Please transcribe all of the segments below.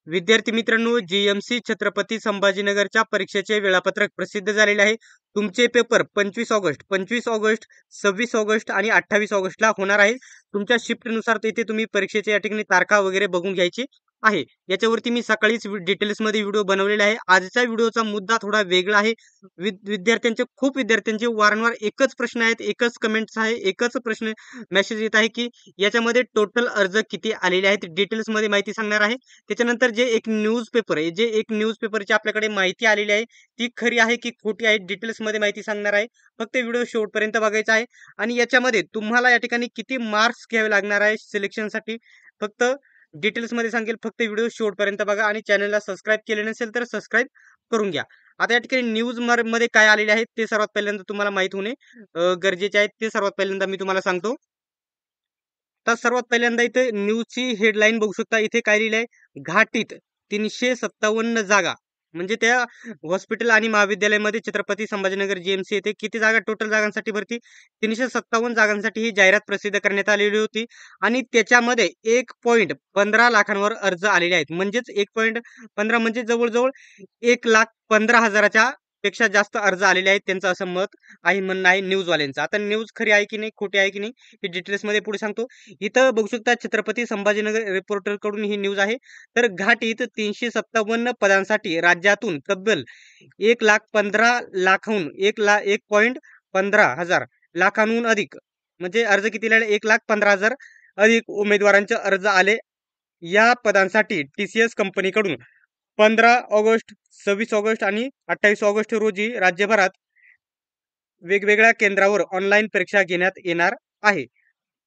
विद्यार्थी मित्रांनो, जीएमसी छत्रपती संभाजीनगरच्या परीक्षेचे वेळापत्रक प्रसिद्ध झालेले आहे. तुमचे पेपर 25 ऑगस्ट, 26 ऑगस्ट आणि 28 ऑगस्टला होणार आहे. तुमच्या शिफ्टनुसार तिथे तुम्ही परीक्षेच्या या ठिकाणी तारखा वगैरे बघून घ्यायची आहे. याच्यावरती मी सकाळीच डिटेल्समध्ये व्हिडिओ बनवलेला आहे. आजच्या व्हिडिओचा मुद्दा थोडा वेगळा आहे. खूप विद्यार्थ्यांचे वारंवार एकच प्रश्न आहेत, एकच कमेंट्स आहे, एकच प्रश्न मेसेज येत आहे की याच्यामध्ये टोटल अर्ज किती आलेले आहेत. डिटेल्समध्ये माहिती सांगणार आहे. त्याच्यानंतर जे एक न्यूजपेपर आहे, जे एक न्यूजपेपरची आपल्याकडे माहिती आलेली आहे, ती खरी आहे की खोटी आहे, डिटेल्समध्ये माहिती सांगणार आहे. फक्त व्हिडिओ शेवटपर्यंत बघायचा आहे. आणि याच्यामध्ये तुम्हाला या ठिकाणी किती मार्क्स घ्यावे लागणार आहे सिलेक्शनसाठी, फक्त डिटेल्समध्ये सांगेल. फक्त व्हिडिओ शेवटपर्यंत बघा आणि चॅनलला सबस्क्राईब केले नसेल तर सबस्क्राईब करून घ्या. आता या ठिकाणी न्यूज मध्ये काय आलेले आहेत ते सर्वात पहिल्यांदा तुम्हाला माहित होणे गरजेचे आहे. ते सर्वात पहिल्यांदा मी तुम्हाला सांगतो. तर सर्वात पहिल्यांदा इथे न्यूजची हेडलाईन बघू शकता. इथे काय लिहिलंय, घाटीत 357 जागा, म्हणजे त्या हॉस्पिटल आणि महाविद्यालयामध्ये छत्रपती संभाजीनगर जीएमसी येथे किती जागा, टोटल जागांसाठी भरती 357 जागांसाठी ही जाहिरात प्रसिद्ध करण्यात आलेली होती. आणि त्याच्यामध्ये 1.15 लाखांवर अर्ज आलेले आहेत. म्हणजेच 1.15 म्हणजे जवळजवळ 1,15,000च्या पेक्षा जास्त अर्ज आलेले आहेत, त्यांचं असं मत आहे, म्हणणं आहे न्यूजवाल्यांचं. आता न्यूज खरी आहे की नाही, खोटी आहे की नाही, हे डिटेल्समध्ये पुढे सांगतो. इथं बघू शकता छत्रपती संभाजीनगर रिपोर्टर कडून ही न्यूज आहे. तर घाटीत 357 पदांसाठी राज्यातून तब्बल 1,15,00,000हून 1,15,000 लाखांहून अधिक, म्हणजे अर्ज किती आले, 1,15,000 अधिक उमेदवारांचे अर्ज आले. या पदांसाठी TCS कंपनीकडून 15 ऑगस्ट, 26 ऑगस्ट आणि 28 ऑगस्ट रोजी राज्यभरात वेगवेगळ्या केंद्रावर ऑनलाईन परीक्षा घेण्यात येणार आहे.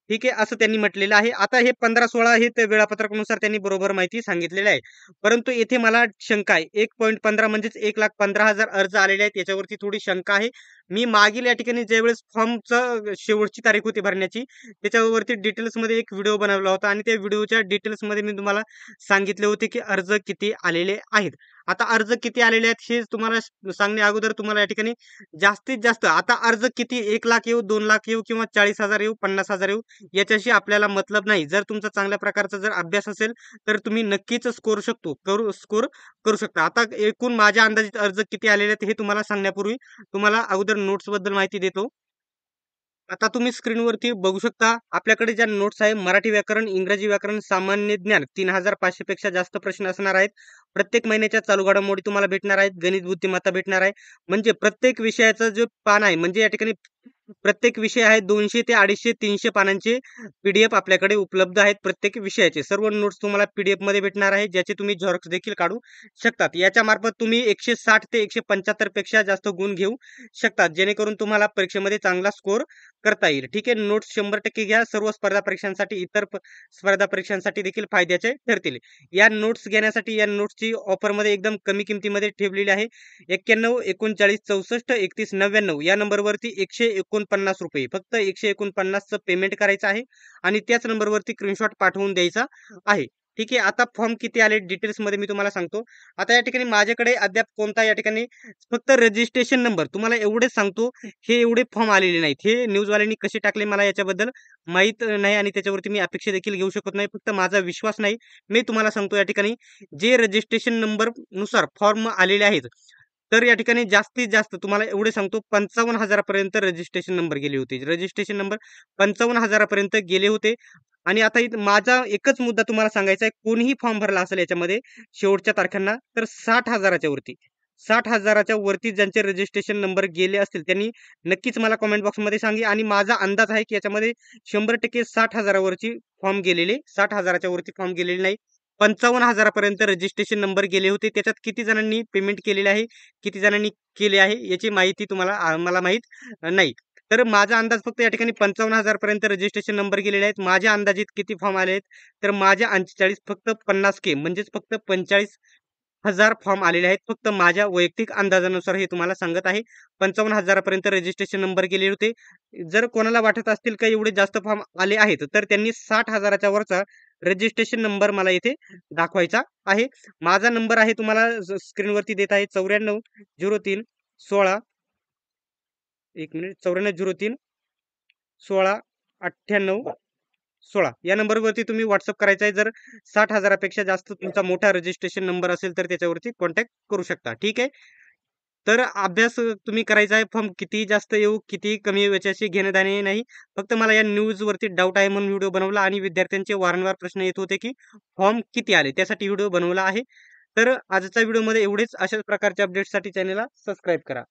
ठीक आहे, असं त्यांनी म्हटलेलं आहे. आता हे 15-16 हे ते वेळापत्रकानुसार त्यांनी बरोबर माहिती सांगितलेली आहे. परंतु येथे मला शंका आहे. 1.15 म्हणजेच 1,15,000 अर्ज आलेले आहेत, याच्यावरती थोडी शंका आहे. मी मागील या ठिकाणी ज्यावेळेस फॉर्मचं शेवटची तारीख होती भरण्याची, त्याच्यावरती डिटेल्समध्ये एक व्हिडिओ बनवला होता आणि त्या व्हिडिओच्या डिटेल्समध्ये मी तुम्हाला सांगितले होते की अर्ज किती आलेले आहेत. आता अर्ज किती आलेले आहेत हे तुम्हाला सांगण्या अगोदर तुम्हाला या ठिकाणी जास्तीत जास्त आता अर्ज किती, 1,00,000 येऊ, 2,00,000 येऊ किंवा 40,000 येऊ, 50,000 येऊ, याच्याशी आपल्याला मतलब नाही. जर तुमचा चांगल्या प्रकारचा जर अभ्यास असेल तर तुम्ही नक्कीच स्कोर करू शकता. आता एकूण माझ्या अंदाजित अर्ज किती आलेले आहेत हे तुम्हाला सांगण्यापूर्वी तुम्हाला अगोदर नोट्स बद्दल माहिती देतो. आता तुम्ही स्क्रीनवरती बघू शकता, आपल्याकडे ज्या नोट्स आहे, मराठी व्याकरण, इंग्रजी व्याकरण, सामान्य ज्ञान 3,500 पेक्षा जास्त प्रश्न असणार आहेत. प्रत्येक महिन्याच्या चालू घडामोडी तुम्हाला भेटणार आहेत. गणित बुद्धिमत्ता भेटणार आहे. म्हणजे प्रत्येक विषयाचं जे पान आहे, म्हणजे या ठिकाणी प्रत्येक विषय आहे 200 ते 250 300 पानांचे PDF आपल्याकडे उपलब्ध आहेत. प्रत्येक विषयाचे सर्व नोट्स तुम्हाला PDF मध्ये भेटणार आहे, ज्याचे तुम्ही झेरॉक्स देखील काढू शकतात. याच्या मार्फत तुम्ही 160 ते 175 पेक्षा जास्त गुण घेऊ शकतात, जेणेकरून तुम्हाला परीक्षेमध्ये चांगला स्कोर करता येईल. ठीक आहे, नोट्स 100% घ्या. सर्व स्पर्धा परीक्षांसाठी, इतर स्पर्धा परीक्षांसाठी देखील फायद्याचे ठरतील. या नोट्स घेण्यासाठी या नोट्सची ऑफरमध्ये एकदम कमी किमतीमध्ये ठेवलेली आहे. 91 39 64 31 99 या नंबरवरती 149 रुपये, फक्त 149चं पेमेंट करायचं आहे आणि त्याच नंबरवरती स्क्रीनशॉट पाठवून द्यायचा आहे. ठीक आहे, आता फॉर्म किती आले डिटेल्समध्ये मी तुम्हाला सांगतो. आता या ठिकाणी माझ्याकडे अद्याप कोणता या ठिकाणी फक्त रजिस्ट्रेशन नंबर, तुम्हाला एवढेच सांगतो, हे एवढे फॉर्म आलेले नाहीत. हे न्यूजवाल्यांनी कसे टाकले मला याच्याबद्दल माहीत नाही आणि त्याच्यावरती मी अपेक्षा देखील घेऊ शकत नाही. फक्त माझा विश्वास नाही. मी तुम्हाला सांगतो, या ठिकाणी जे रजिस्ट्रेशन नंबर नुसार फॉर्म आलेले आहेत, तर या ठिकाणी जास्तीत जास्त तुम्हाला एवढे सांगतो, 55,000 पर्यंत रजिस्ट्रेशन नंबर गेले होते. रजिस्ट्रेशन नंबर 55,000 पर्यंत गेले होते. आणि आता इथं माझा एकच मुद्दा तुम्हाला सांगायचा आहे, कोणीही फॉर्म भरला असेल याच्यामध्ये शेवटच्या तारखांना, तर 60,000च्या वरती, 60,000च्या वरती ज्यांचे रजिस्ट्रेशन नंबर गेले असतील त्यांनी नक्कीच मला कमेंट बॉक्समध्ये सांगा. आणि माझा अंदाज आहे की याच्यामध्ये 100% 60,000वरची फॉर्म गेलेले, 60,000च्या वरती फॉर्म गेलेले नाही. 55,000 पर्यंत रजिस्ट्रेशन नंबर गेले होते. त्याच्यात किती जणांनी पेमेंट केलेले आहे, किती जणांनी केले आहे, याची माहिती तुम्हाला मला माहित नाही. तर माझा अंदाज फक्त या ठिकाणी 55,000 पर्यंत रजिस्ट्रेशन नंबर गेलेले आहेत. माझ्या अंदाजित किती फॉर्म आले आहेत, तर माझ्या 45 फक्त 50K म्हणजेच फक्त 45,000 फॉर्म आलेले आहेत. फक्त माझ्या वैयक्तिक अंदाजानुसार हे तुम्हाला सांगत आहे. 55,000 पर्यंत रजिस्ट्रेशन नंबर गेले होते. जर कोणाला वाटत असतील का एवढे जास्त फॉर्म आले आहेत, तर त्यांनी 60,000च्या वरचा रजिस्ट्रेशन नंबर मला इथे दाखवायचा आहे. माझा नंबर आहे, तुम्हाला स्क्रीनवरती देत आहे, 9403 16, एक मिनिट, 9403 16 98 16 या नंबरवरती तुम्ही WhatsApp करायचा आहे. जर 60,000पेक्षा जास्त तुमचा मोठा रजिस्ट्रेशन नंबर असेल तर त्याच्यावरती कॉन्टॅक्ट करू शकता. ठीक आहे. तर अभ्यास तुम्ही करायचा आहे. फॉर्म कितीही जास्त येऊ, कितीही कमी येऊ याच्याशी घेणं-देणं नाही. फक्त मला या न्यूजवरती डाऊट आहे म्हणून व्हिडिओ बनवला आणि विद्यार्थ्यांचे वारंवार प्रश्न येत होते, की फॉर्म किती आले? त्यासाठी व्हिडिओ बनवला आहे. तर आजच्या व्हिडिओमध्ये एवढेच. अशाच प्रकारच्या अपडेट्ससाठी चॅनलला सबस्क्राईब करा.